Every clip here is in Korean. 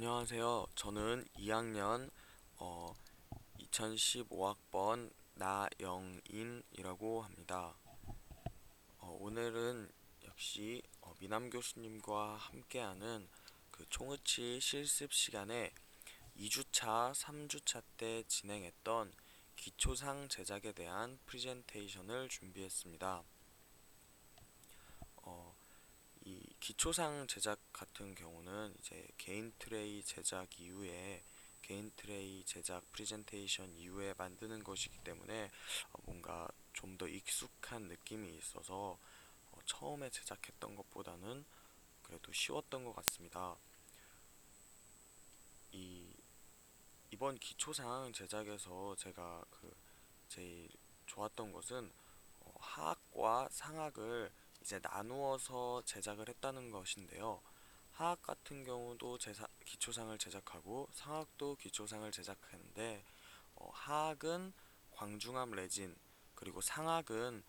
안녕하세요. 저는 2학년 2015학번 나영인이라고 합니다. 오늘은 역시 미남 교수님과 함께하는 그 총으치 실습 시간에 2주차, 3주차 때 진행했던 기초상 제작에 대한 프레젠테이션을 준비했습니다. 어, 이 기초상 제작 같은 경우는 이제 개인 트레이 제작 이후에 개인 트레이 제작 프레젠테이션 이후에 만드는 것이기 때문에 뭔가 좀 더 익숙한 느낌이 있어서 처음에 제작했던 것보다는 그래도 쉬웠던 것 같습니다. 이 이번 기초상 제작에서 제가 제일 좋았던 것은 하악과 상악을 이제 나누어서 제작을 했다는 것인데요. 하악 같은 경우도 기초상을 제작하고 상악도 기초상을 제작하는데 하악은 광중압 레진 그리고 상악은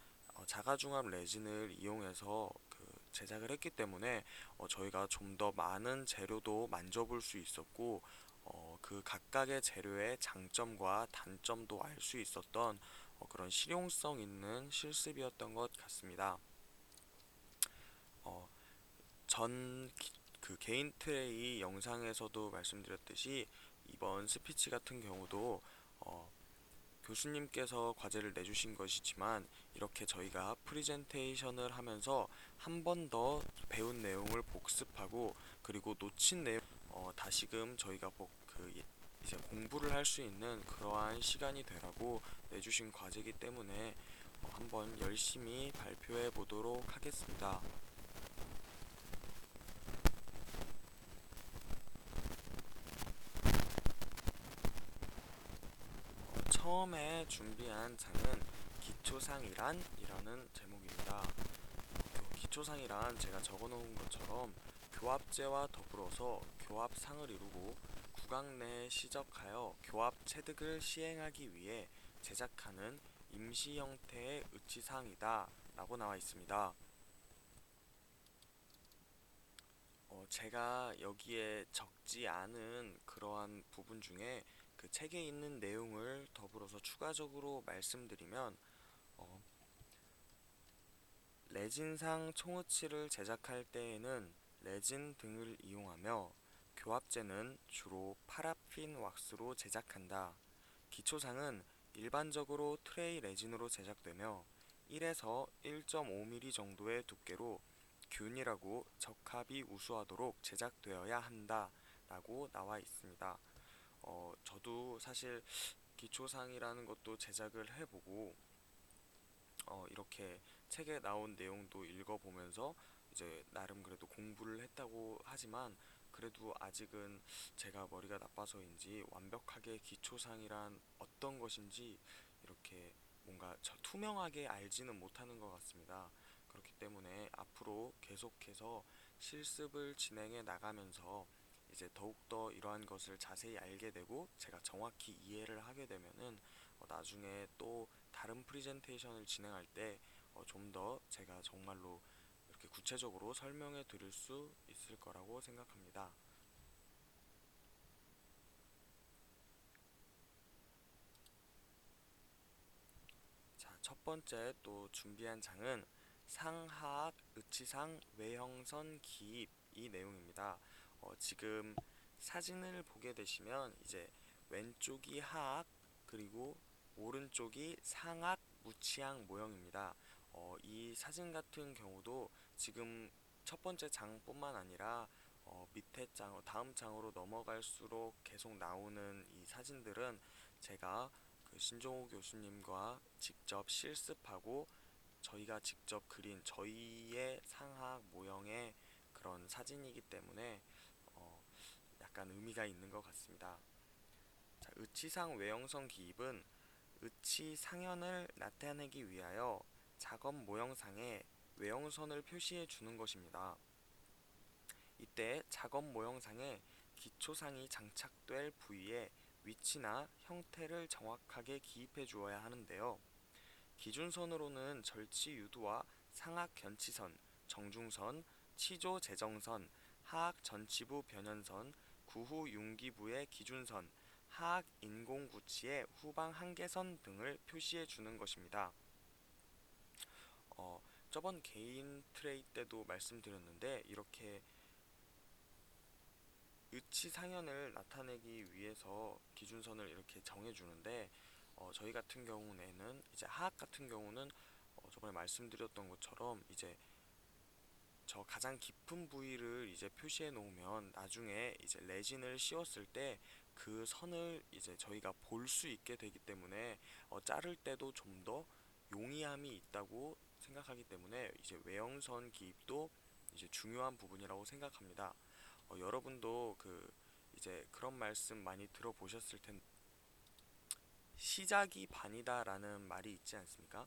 자가중압 레진을 이용해서 제작을 했기 때문에 저희가 좀 더 많은 재료도 만져볼 수 있었고 그 각각의 재료의 장점과 단점도 알 수 있었던 그런 실용성 있는 실습이었던 것 같습니다. 어, 그 개인 트레이 영상에서도 말씀드렸듯이 이번 스피치 같은 경우도 어, 교수님께서 과제를 내주신 것이지만 이렇게 저희가 프리젠테이션을 하면서 한 번 더 배운 내용을 복습하고 그리고 놓친 내용 다시금 저희가 이제 공부를 할 수 있는 그러한 시간이 되라고 내주신 과제이기 때문에 한번 열심히 발표해 보도록 하겠습니다. 처음에 준비한 장은 기초상이란이라는 제목입니다. 기초상이란 제가 적어놓은 것처럼 교합제와 더불어서 교합상을 이루고 국악 내에 시적하여 교합 체득을 시행하기 위해 제작하는 임시 형태의 의치상이다 라고 나와 있습니다. 제가 여기에 적지 않은 그러한 부분 중에 그 책에 있는 내용을 더불어서 추가적으로 말씀드리면 어, 레진상 총우치를 제작할 때에는 레진 등을 이용하며 교합제는 주로 파라핀 왁스로 제작한다. 기초상은 일반적으로 트레이 레진으로 제작되며 1에서 1.5mm 정도의 두께로 균일하고 적합이 우수하도록 제작되어야 한다 라고 나와 있습니다. 저도 사실 기초상이라는 것도 제작을 해보고 이렇게 책에 나온 내용도 읽어보면서 이제 나름 그래도 공부를 했다고 하지만 그래도 아직은 제가 머리가 나빠서인지 완벽하게 기초상이란 어떤 것인지 이렇게 뭔가 투명하게 알지는 못하는 것 같습니다. 그렇기 때문에 앞으로 계속해서 실습을 진행해 나가면서 이제 더욱더 이러한 것을 자세히 알게 되고 제가 정확히 이해를 하게 되면은 나중에 또 다른 프리젠테이션을 진행할 때 좀 더 제가 정말로 이렇게 구체적으로 설명해 드릴 수 있을 거라고 생각합니다. 자, 첫 번째 또 준비한 장은 상하악 의치상 외형선 기입 이 내용입니다. 지금 사진을 보게 되시면 이제 왼쪽이 하악 그리고 오른쪽이 상악 무치향 모형입니다. 이 사진 같은 경우도 지금 첫 번째 장뿐만 아니라 밑에 장, 다음 장으로 넘어갈수록 계속 나오는 이 사진들은 제가 신종호 교수님과 직접 실습하고 저희가 직접 그린 저희의 상학 모형의 그런 사진이기 때문에 어, 약간 의미가 있는 것 같습니다. 자, 의치상 외형선 기입은 의치 상현을 나타내기 위하여 작업 모형상에 외형선을 표시해 주는 것입니다. 이때 작업 모형상에 기초상이 장착될 부위의 위치나 형태를 정확하게 기입해 주어야 하는데요. 기준선으로는 절치 유도와 상악 견치선, 정중선, 치조 재정선, 하악 전치부 변연선, 구후 융기부의 기준선, 하악 인공구치의 후방 한계선 등을 표시해 주는 것입니다. 어, 저번 개인 트레이 때도 말씀드렸는데 이렇게 의치상현을 나타내기 위해서 기준선을 이렇게 정해주는데 저희 같은 경우에는 이제 하악 같은 경우는 저번에 말씀드렸던 것처럼 이제 저 가장 깊은 부위를 이제 표시해 놓으면 나중에 이제 레진을 씌웠을 때 그 선을 이제 저희가 볼 수 있게 되기 때문에 자를 때도 좀 더 용이함이 있다고 생각하기 때문에 이제 외형선 기입도 이제 중요한 부분이라고 생각합니다. 여러분도 이제 그런 말씀 많이 들어보셨을 텐데 시작이 반이다라는 말이 있지 않습니까?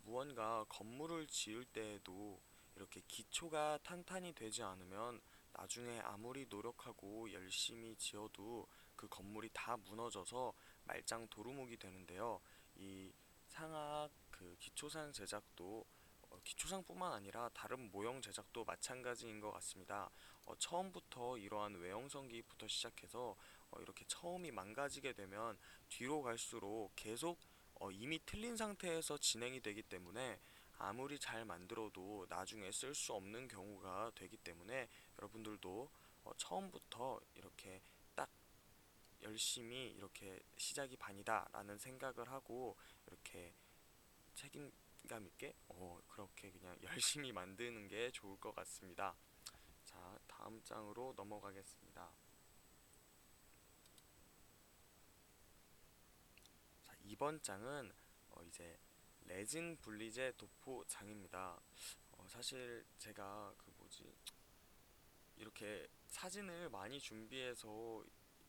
무언가 건물을 지을 때에도 이렇게 기초가 탄탄히 되지 않으면 나중에 아무리 노력하고 열심히 지어도 그 건물이 다 무너져서 말짱 도루묵이 되는데요. 이 상악 기초상 제작도 기초상뿐만 아니라 다른 모형 제작도 마찬가지인 것 같습니다. 처음부터 이러한 외형성 기부터 시작해서 이렇게 처음이 망가지게 되면 뒤로 갈수록 계속 이미 틀린 상태에서 진행이 되기 때문에 아무리 잘 만들어도 나중에 쓸 수 없는 경우가 되기 때문에 여러분들도 처음부터 이렇게 딱 열심히 이렇게 시작이 반이다 라는 생각을 하고 이렇게 책임감 있게 그렇게 그냥 열심히 만드는 게 좋을 것 같습니다. 자, 다음 장으로 넘어가겠습니다. 자, 이번 장은 이제 레진 분리제 도포 장입니다. 사실 제가 이렇게 사진을 많이 준비해서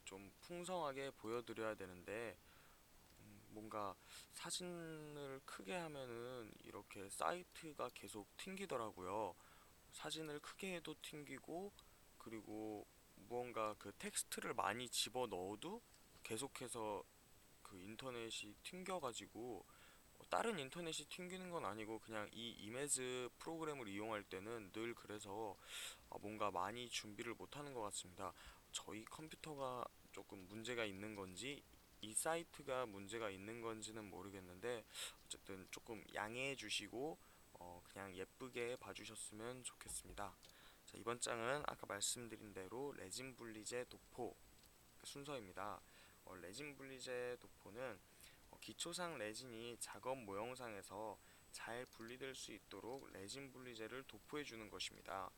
좀 풍성하게 보여드려야 되는데 뭔가 사진을 크게 하면은 이렇게 사이트가 계속 튕기더라고요. 사진을 크게 해도 튕기고 그리고 무언가 텍스트를 많이 집어 넣어도 계속해서 인터넷이 튕겨가지고 다른 인터넷이 튕기는 건 아니고 그냥 이 이메즈 프로그램을 이용할 때는 늘 그래서 뭔가 많이 준비를 못하는 것 같습니다. 저희 컴퓨터가 조금 문제가 있는 건지 이 사이트가 문제가 있는 건지는 모르겠는데 어쨌든 조금 양해해 주시고 그냥 예쁘게 봐주셨으면 좋겠습니다. 자, 이번 장은 아까 말씀드린 대로 레진 분리제 도포 순서입니다. 레진 분리제 도포는 기초상 레진이 작업 모형상에서 잘 분리될 수 있도록 레진 분리제를 도포해 주는 것입니다.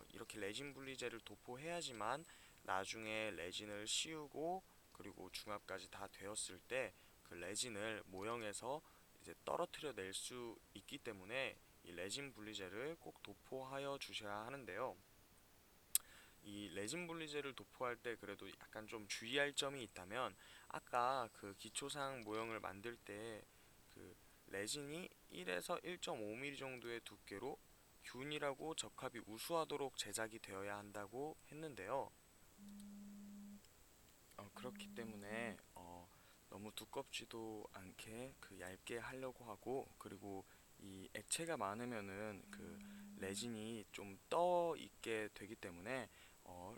이렇게 레진 분리제를 도포해야지만 나중에 레진을 씌우고 그리고 중압까지 다 되었을 때 그 레진을 모형에서 이제 떨어뜨려 낼 수 있기 때문에 이 레진 분리제를 꼭 도포하여 주셔야 하는데요. 이 레진 분리제를 도포할 때 그래도 약간 좀 주의할 점이 있다면 아까 기초상 모형을 만들 때 레진이 1에서 1.5mm 정도의 두께로 균일하고 적합이 우수하도록 제작이 되어야 한다고 했는데요. 그렇기 때문에 너무 두껍지도 않게 얇게 하려고 하고 그리고 이 액체가 많으면은 레진이 좀 떠 있게 되기 때문에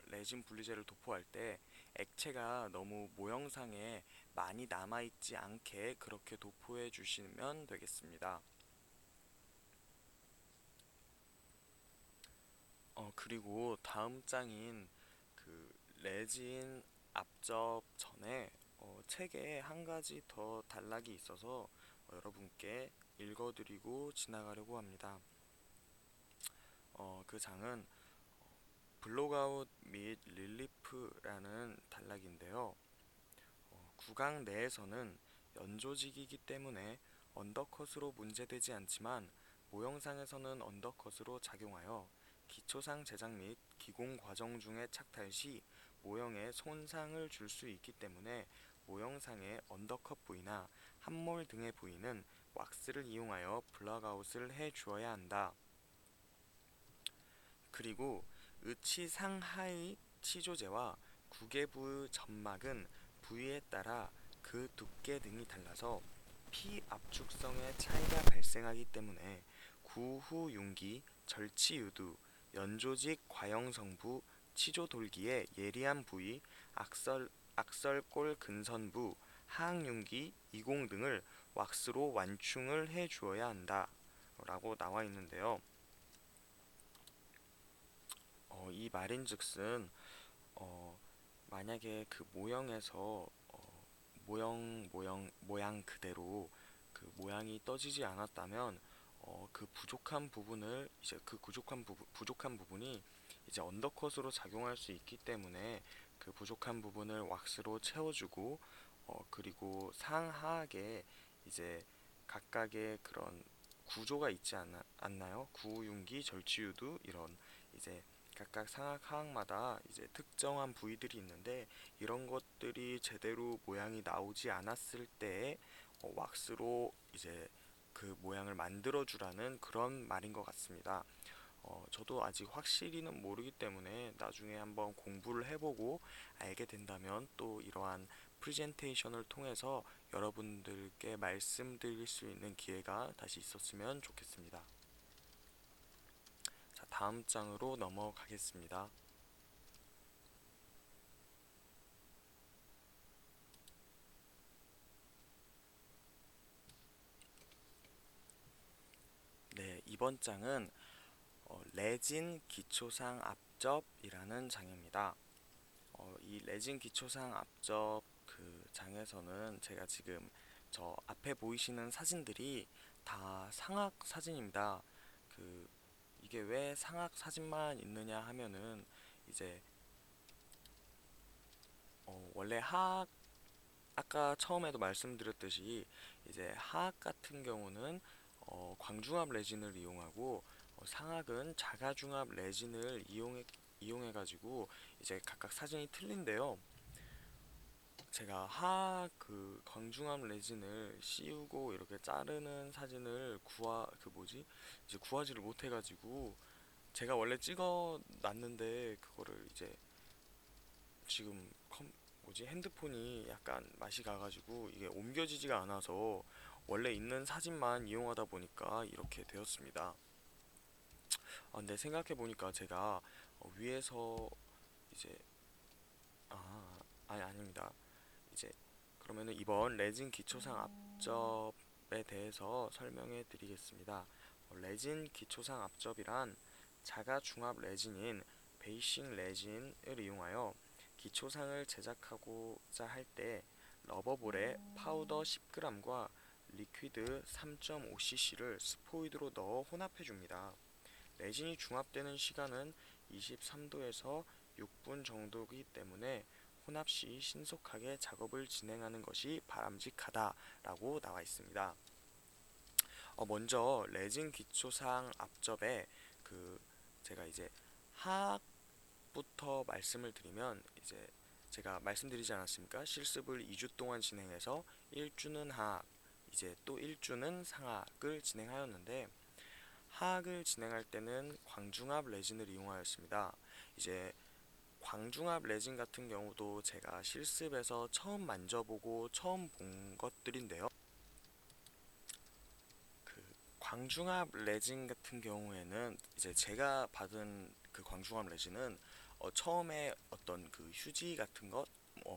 레진 분리제를 도포할 때 액체가 너무 모형상에 많이 남아 있지 않게 그렇게 도포해 주시면 되겠습니다. 그리고 다음 장인 레진 앞접 전에 책에 한 가지 더 단락이 있어서 여러분께 읽어드리고 지나가려고 합니다. 그 장은 블록아웃 및 릴리프라는 단락인데요. 구강 내에서는 연조직이기 때문에 언더컷으로 문제되지 않지만 모형상에서는 언더컷으로 작용하여 기초상 제작 및 기공 과정 중의 착탈 시 모형에 손상을 줄 수 있기 때문에 모형상의 언더컷 부위나 함몰 등의 부위는 왁스를 이용하여 블록아웃을 해 주어야 한다. 그리고 의치 상하의 치조제와 구개부 점막은 부위에 따라 그 두께 등이 달라서 피압축성의 차이가 발생하기 때문에 구후 융기, 절치유두, 연조직 과형성부, 치조 돌기의 예리한 부위, 악설골 근선부, 하악융기, 이공 등을 왁스로 완충을 해 주어야 한다. 라고 나와 있는데요. 이 말인즉슨 어, 만약에 그 모형에서 모양 그대로 그 모양이 떠지지 않았다면 그 부족한 부분이 이제 언더컷으로 작용할 수 있기 때문에 그 부족한 부분을 왁스로 채워주고 그리고 상하하게 이제 각각의 그런 구조가 있지 않나요? 구윤기, 절치유두 이런 이제 각각 상악 하악마다 이제 특정한 부위들이 있는데 이런 것들이 제대로 모양이 나오지 않았을 때에 왁스로 이제 그 모양을 만들어 주라는 그런 말인 것 같습니다. 저도 아직 확실히는 모르기 때문에 나중에 한번 공부를 해보고 알게 된다면 또 이러한 프레젠테이션을 통해서 여러분들께 말씀드릴 수 있는 기회가 다시 있었으면 좋겠습니다. 자, 다음 장으로 넘어가겠습니다. 네, 이번 장은 레진 기초상 앞접이라는 장입니다. 이 레진 기초상 앞접 그 장에서는 제가 지금 저 앞에 보이시는 사진들이 다 상악 사진입니다. 그 이게 왜 상악 사진만 있느냐 하면은 이제 원래 하악 아까 처음에도 말씀드렸듯이 이제 하악 같은 경우는 광중압 레진을 이용하고 상악은 자가중압 레진을 이용해 가지고 이제 각각 사진이 틀린데요. 제가 하악 그 광중압 레진을 씌우고 이렇게 자르는 사진을 이제 구하지를 못해 가지고 제가 원래 찍어 놨는데 그거를 이제 지금 핸드폰이 약간 맛이 가가지고 이게 옮겨지지가 않아서 원래 있는 사진만 이용하다 보니까 이렇게 되었습니다. 근데 생각해 보니까 제가 위에서 이제 아닙니다. 이제 그러면은 이번 레진 기초상 앞접에 대해서 설명해 드리겠습니다. 레진 기초상 앞접이란 자가 중압 레진인 베이싱 레진을 이용하여 기초상을 제작하고자 할 때 러버볼에 파우더 10g과 리퀴드 3.5cc를 스포이드로 넣어 혼합해 줍니다. 레진이 중압되는 시간은 23도에서 6분 정도이기 때문에 혼합 시 신속하게 작업을 진행하는 것이 바람직하다라고 나와 있습니다. 먼저 레진 기초상 앞접에 그 제가 이제 하악부터 말씀을 드리면 이제 제가 말씀드리지 않았습니까? 실습을 2주 동안 진행해서 1주는 하악, 이제 또 1주는 상하악을 진행하였는데 하악을 진행할 때는 광중압 레진을 이용하였습니다. 이제 광중압 레진 같은 경우도 제가 실습에서 처음 만져보고 처음 본 것들인데요. 그 광중압 레진 같은 경우에는 이제 제가 받은 그 광중압 레진은 처음에 어떤 그 휴지 같은 것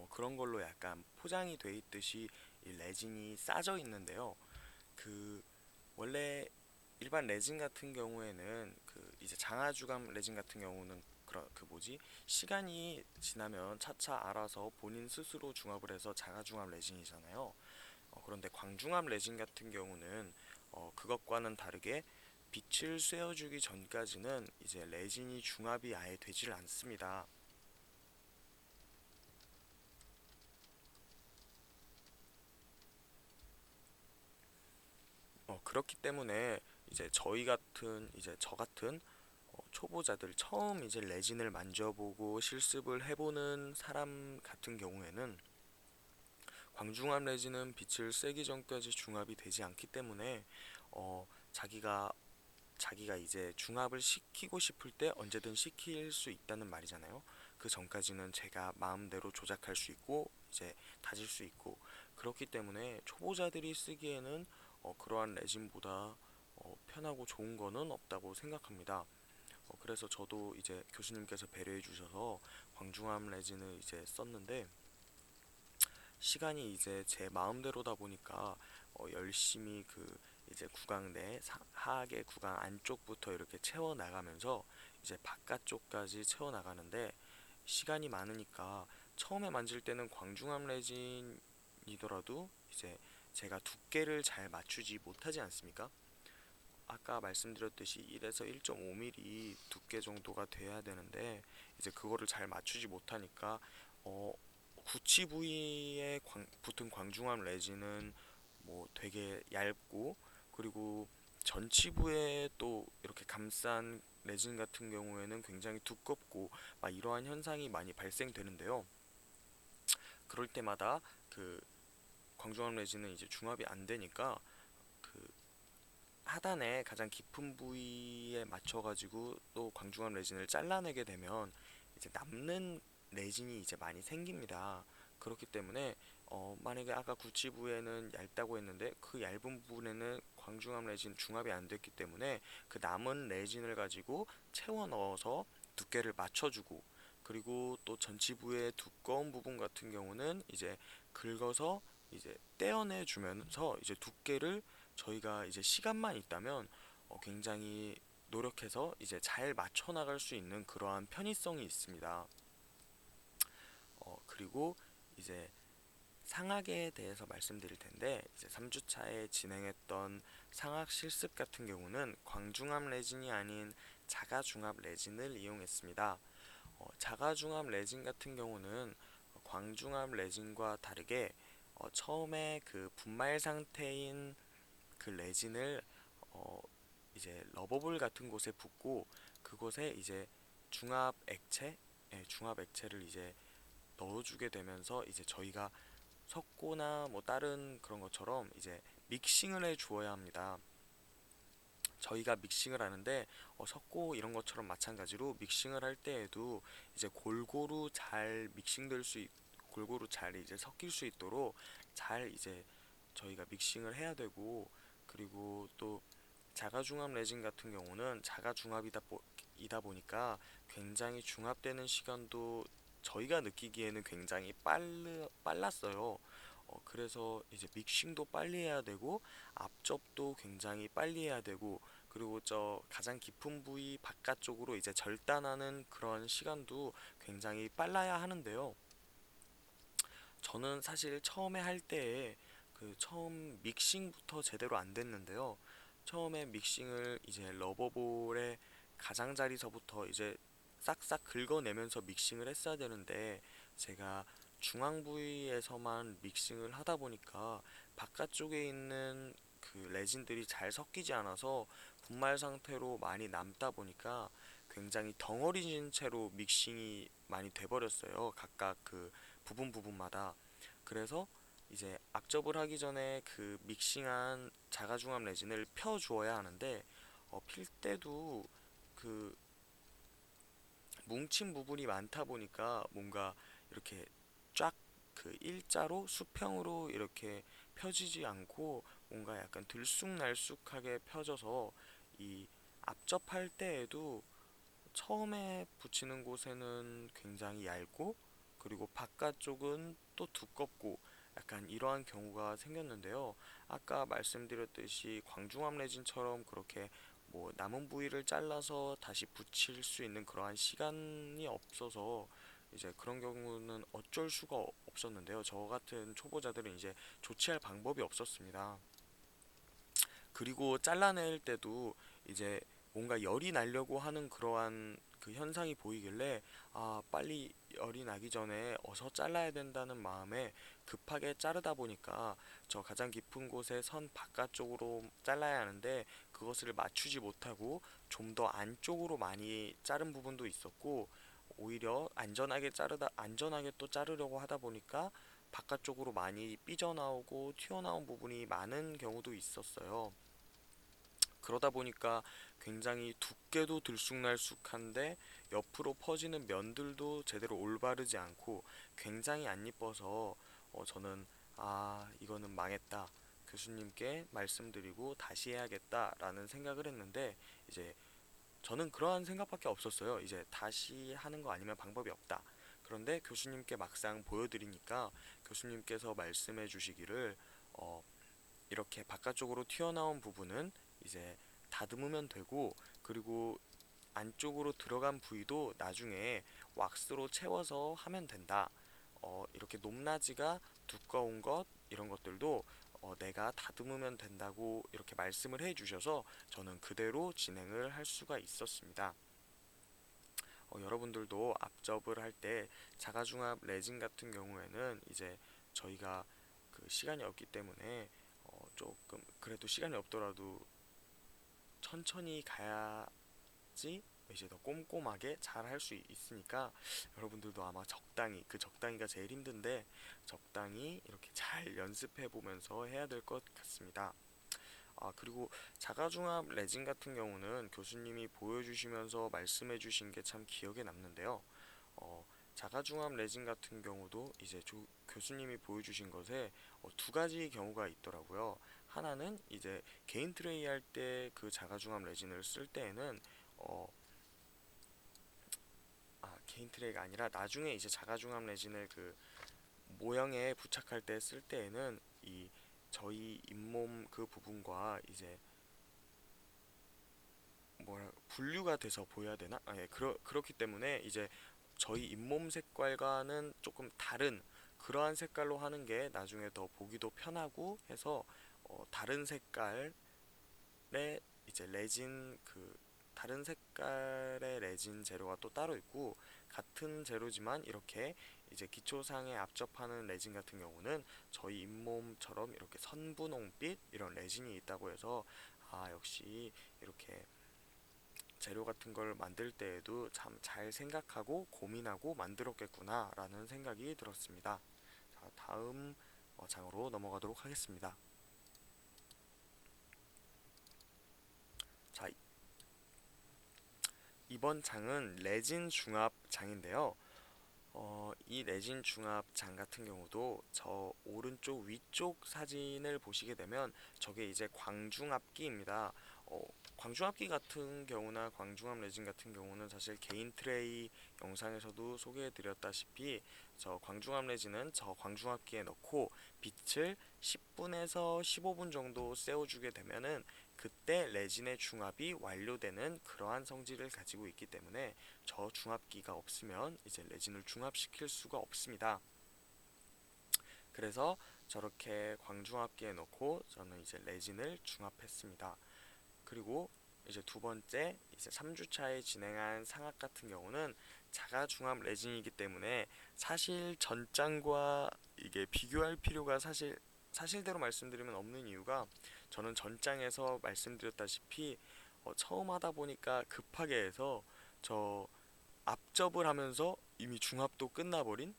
그런 걸로 약간 포장이 돼 있듯이 이 레진이 싸져 있는데요. 그 원래 일반 레진 같은 경우에는 그 이제 장하주감 레진 같은 경우는 시간이 지나면 차차 알아서 본인 스스로 중합을 해서 자가중합 레진이잖아요. 그런데 광중압 레진 같은 경우는 그것과는 다르게 빛을 쐬어주기 전까지는 이제 레진이 중압이 아예 되질 않습니다. 그렇기 때문에 이제 저 같은 초보자들 처음 이제 레진을 만져보고 실습을 해보는 사람 같은 경우에는 광중압 레진은 빛을 쐬기 전까지 중압이 되지 않기 때문에 어, 자기가 자기가 이제 중압을 시키고 싶을 때 언제든 시킬 수 있다는 말이잖아요. 그 전까지는 제가 마음대로 조작할 수 있고 이제 다질 수 있고 그렇기 때문에 초보자들이 쓰기에는 그러한 레진보다 편하고 좋은 거는 없다고 생각합니다. 그래서 저도 이제 교수님께서 배려해 주셔서 광중암 레진을 이제 썼는데, 시간이 이제 제 마음대로다 보니까 열심히 그 이제 구강 내 하악의 구강 안쪽부터 이렇게 채워 나가면서 이제 바깥쪽까지 채워 나가는데, 시간이 많으니까 처음에 만질 때는 광중암 레진이더라도 이제 제가 두께를 잘 맞추지 못하지 않습니까? 아까 말씀드렸듯이 1에서 1.5mm 두께 정도가 돼야 되는데, 이제 그거를 잘 맞추지 못하니까 어, 구치 부위에 붙은 광중암 레진은 뭐 되게 얇고, 그리고 전치부에 또 이렇게 감싼 레진 같은 경우에는 굉장히 두껍고, 막 이러한 현상이 많이 발생되는데요. 그럴 때마다 그 광중암 레진은 이제 중합이 안 되니까 그 하단에 가장 깊은 부위에 맞춰가지고 또 광중암 레진을 잘라내게 되면 이제 남는 레진이 이제 많이 생깁니다. 그렇기 때문에 만약에 아까 구치 부위에는 얇다고 했는데 그 얇은 부분에는 광중암 레진 중합이 안 됐기 때문에 그 남은 레진을 가지고 채워 넣어서 두께를 맞춰주고, 그리고 또 전치부의 두꺼운 부분 같은 경우는 이제 긁어서 이제 떼어내 주면서 이제 두께를, 저희가 이제 시간만 있다면 굉장히 노력해서 이제 잘 맞춰 나갈 수 있는 그러한 편의성이 있습니다. 그리고 이제 상학에 대해서 말씀드릴 텐데, 이제 3주차에 진행했던 상학 실습 같은 경우는 광중압 레진이 아닌 자가중압 레진을 이용했습니다. 자가중압 레진 같은 경우는 광중압 레진과 다르게 처음에 그 분말 상태인 그 레진을 어 이제 러버볼 같은 곳에 붓고, 그곳에 이제 중압 액체, 중압 액체를 이제 넣어주게 되면서 이제 저희가 석고나 뭐 다른 그런 것처럼 이제 믹싱을 해 주어야 합니다. 저희가 믹싱을 하는데 석고 이런 것처럼 마찬가지로 믹싱을 할 때에도 이제 골고루 잘 이제 섞일 수 있도록 잘 이제 저희가 믹싱을 해야 되고, 그리고 또 자가중압 레진 같은 경우는 이다 보니까 굉장히 중압되는 시간도 저희가 느끼기에는 굉장히 빨랐어요. 그래서 이제 믹싱도 빨리 해야 되고, 앞접도 굉장히 빨리 해야 되고, 그리고 저 가장 깊은 부위 바깥쪽으로 이제 절단하는 그런 시간도 굉장히 빨라야 하는데요. 저는 사실 처음에 할 때에 그 처음 믹싱부터 제대로 안 됐는데요. 처음에 믹싱을 이제 러버볼의 가장자리서부터 이제 싹싹 긁어내면서 믹싱을 했어야 되는데, 제가 중앙 부위에서만 믹싱을 하다 보니까 바깥쪽에 있는 그 레진들이 잘 섞이지 않아서 분말 상태로 많이 남다 보니까 굉장히 덩어리진 채로 믹싱이 많이 돼버렸어요. 각각 그 부분마다. 그래서 이제 악접을 하기 전에 그 믹싱한 자가중압 레진을 펴 주어야 하는데, 필 때도 그 뭉친 부분이 많다 보니까 뭔가 이렇게 쫙 그 일자로 수평으로 이렇게 펴지지 않고 뭔가 약간 들쑥날쑥하게 펴져서 이 앞접할 때에도 처음에 붙이는 곳에는 굉장히 얇고, 그리고 바깥쪽은 또 두껍고, 약간 이러한 경우가 생겼는데요. 아까 말씀드렸듯이 광중압 레진처럼 그렇게 뭐 남은 부위를 잘라서 다시 붙일 수 있는 그러한 시간이 없어서 이제 그런 경우는 어쩔 수가 없었는데요. 저 같은 초보자들은 이제 조치할 방법이 없었습니다. 그리고 잘라낼 때도 이제 뭔가 열이 나려고 하는 그러한 그 현상이 보이길래, 빨리 열이 나기 전에 어서 잘라야 된다는 마음에 급하게 자르다 보니까 저 가장 깊은 곳에 선 바깥쪽으로 잘라야 하는데 그것을 맞추지 못하고 좀 더 안쪽으로 많이 자른 부분도 있었고, 오히려 안전하게 또 자르려고 하다 보니까 바깥쪽으로 많이 삐져나오고 튀어나온 부분이 많은 경우도 있었어요. 그러다 보니까 굉장히 두께도 들쑥날쑥한데 옆으로 퍼지는 면들도 제대로 올바르지 않고 굉장히 안 이뻐서 저는 이거는 망했다. 교수님께 말씀드리고 다시 해야겠다라는 생각을 했는데, 이제 저는 그러한 생각밖에 없었어요. 이제 다시 하는 거 아니면 방법이 없다. 그런데 교수님께 막상 보여드리니까 교수님께서 말씀해 주시기를 어, 이렇게 바깥쪽으로 튀어나온 부분은 이제 다듬으면 되고, 그리고 안쪽으로 들어간 부위도 나중에 왁스로 채워서 하면 된다. 이렇게 높낮이가 두꺼운 것 이런 것들도 내가 다듬으면 된다고 이렇게 말씀을 해 주셔서 저는 그대로 진행을 할 수가 있었습니다. 여러분들도 앞접을 할 때 자가중압 레진 같은 경우에는 이제 저희가 그 시간이 없기 때문에 조금 그래도 시간이 없더라도 천천히 가야지 이제 더 꼼꼼하게 잘 할 수 있으니까 여러분들도 아마 적당히, 그 적당히가 제일 힘든데 적당히 이렇게 잘 연습해 보면서 해야 될 것 같습니다. 그리고 자가중압 레진 같은 경우는 교수님이 보여주시면서 말씀해 주신 게 참 기억에 남는데요. 자가중압 레진 같은 경우도 이제 교수님이 보여주신 것에 두 가지 경우가 있더라고요. 하나는 이제 개인 트레이 할 때 그 자가중압 레진을 쓸 때에는 어, 개인 트레이가 아니라 나중에 이제 자가중압 레진을 그 모형에 부착할 때 쓸 때에는 이 저희 잇몸 그 부분과 이제 뭐라 분류가 돼서 보여야 되나? 예, 그렇기 때문에 이제 저희 잇몸 색깔과는 조금 다른 그러한 색깔로 하는 게 나중에 더 보기도 편하고 해서 다른 색깔의 이제 레진 그 다른 색깔의 레진 재료가 또 따로 있고, 같은 재료지만 이렇게 이제 기초상에 앞접하는 레진 같은 경우는 저희 잇몸처럼 이렇게 선분홍빛 이런 레진이 있다고 해서 역시 이렇게 재료 같은 걸 만들 때에도 참 잘 생각하고 고민하고 만들었겠구나 라는 생각이 들었습니다. 자, 다음 장으로 넘어가도록 하겠습니다. 자, 이번 장은 레진 중압 장인데요. 이 레진 중압 장 같은 경우도 저 오른쪽 위쪽 사진을 보시게 되면 저게 이제 광중압기입니다. 광중압기 같은 경우나 광중압 레진 같은 경우는 사실 개인 트레이 영상에서도 소개해드렸다시피 저 광중압 레진은 저 광중압기에 넣고 빛을 10분에서 15분 정도 세워주게 되면은 그때 레진의 중압이 완료되는 그러한 성질을 가지고 있기 때문에 저 중압기가 없으면 이제 레진을 중압시킬 수가 없습니다. 그래서 저렇게 광중압기에 넣고 저는 이제 레진을 중압했습니다. 그리고 이제 두 번째 이제 3주차에 진행한 상악 같은 경우는 자가 중압 레진이기 때문에 사실 전장과 이게 비교할 필요가 사실대로 말씀드리면 없는 이유가, 저는 전장에서 말씀드렸다시피 처음 하다 보니까 급하게 해서 저 앞접을 하면서 이미 중합도 끝나버린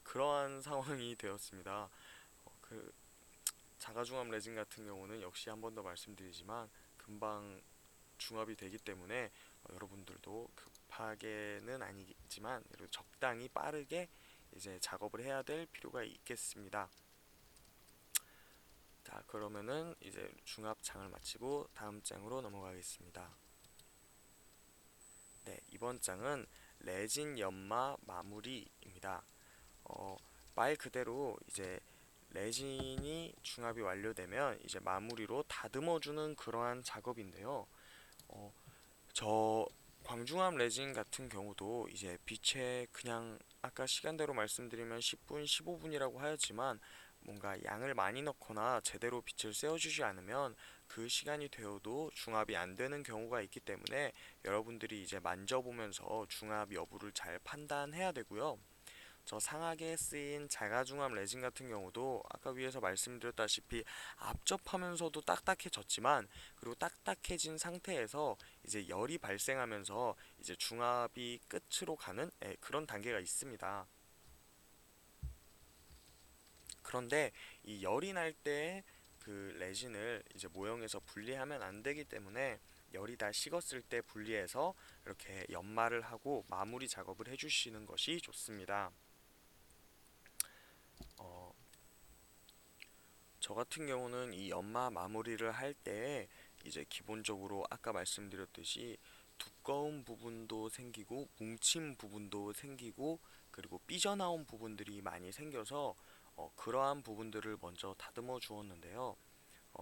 그러한 상황이 되었습니다. 그 자가중압 레진 같은 경우는 역시 한 번 더 말씀드리지만 금방 중압이 되기 때문에 여러분들도 급하게는 아니지만 그래도 적당히 빠르게 이제 작업을 해야 될 필요가 있겠습니다. 자, 그러면은 이제 중압장을 마치고 다음 장으로 넘어가겠습니다. 네, 이번 장은 레진 연마 마무리입니다. 어, 말 그대로 이제 레진이 중압이 완료되면 이제 마무리로 다듬어주는 그러한 작업인데요. 어, 저 광중압 레진 같은 경우도 이제 빛에 그냥 아까 시간대로 말씀드리면 10분, 15분이라고 하였지만 뭔가 양을 많이 넣거나 제대로 빛을 쐬어주지 않으면 그 시간이 되어도 중압이 안 되는 경우가 있기 때문에 여러분들이 이제 만져보면서 중압 여부를 잘 판단해야 되고요. 저 상하게 쓰인 자가중압 레진 같은 경우도 아까 위에서 말씀드렸다시피 앞접하면서도 딱딱해졌지만, 그리고 딱딱해진 상태에서 이제 열이 발생하면서 이제 중압이 끝으로 가는 그런 단계가 있습니다. 그런데 이 열이 날 때 그 레진을 이제 모형에서 분리하면 안 되기 때문에 열이 다 식었을 때 분리해서 이렇게 연마를 하고 마무리 작업을 해주시는 것이 좋습니다. 어, 저 같은 경우는 이 연마 마무리를 할 때 이제 기본적으로 아까 말씀드렸듯이 두꺼운 부분도 생기고 뭉친 부분도 생기고 그리고 삐져나온 부분들이 많이 생겨서 그러한 부분들을 먼저 다듬어 주었는데요.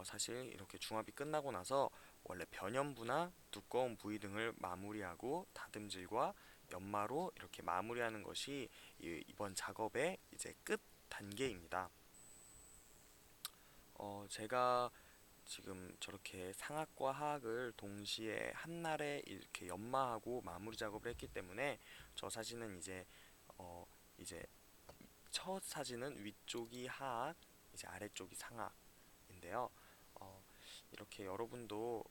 사실 이렇게 중압이 끝나고 나서 원래 변연부나 두꺼운 부위 등을 마무리하고 다듬질과 연마로 이렇게 마무리하는 것이 이번 작업의 이제 끝 단계입니다. 제가 지금 저렇게 상악과 하악을 동시에 한날에 이렇게 연마하고 마무리 작업을 했기 때문에 저 사진은 어, 이제 첫 사진은 위쪽이 하악, 이제 아래쪽이 상악인데요. 어, 이렇게 여러분도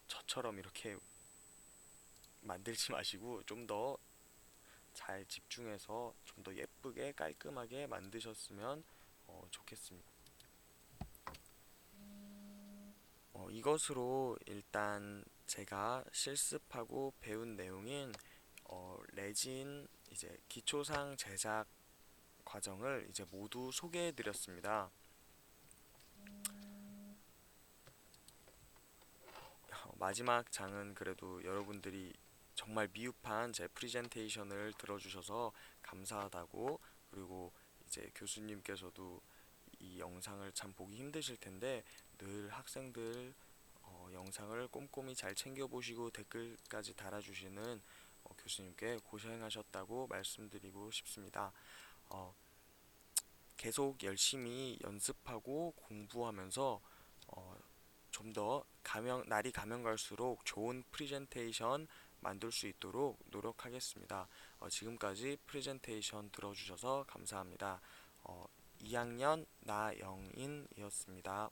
저처럼 이렇게 만들지 마시고 좀 더 잘 집중해서 좀 더 예쁘게 깔끔하게 만드셨으면 좋겠습니다. 이것으로 일단 제가 실습하고 배운 내용인 레진 이제 기초상 제작 과정을 이제 모두 소개해 드렸습니다. 마지막 장은 그래도 여러분들이 정말 미흡한 제 프리젠테이션을 들어주셔서 감사하다고, 그리고 이제 교수님께서도 이 영상을 참 보기 힘드실 텐데 늘 학생들 영상을 꼼꼼히 잘 챙겨보시고 댓글까지 달아주시는 교수님께 고생하셨다고 말씀드리고 싶습니다. 어, 계속 열심히 연습하고 공부하면서 좀 더 날이 가면 갈수록 좋은 프리젠테이션 만들 수 있도록 노력하겠습니다. 지금까지 프레젠테이션 들어주셔서 감사합니다. 어, 2학년 나영인이었습니다.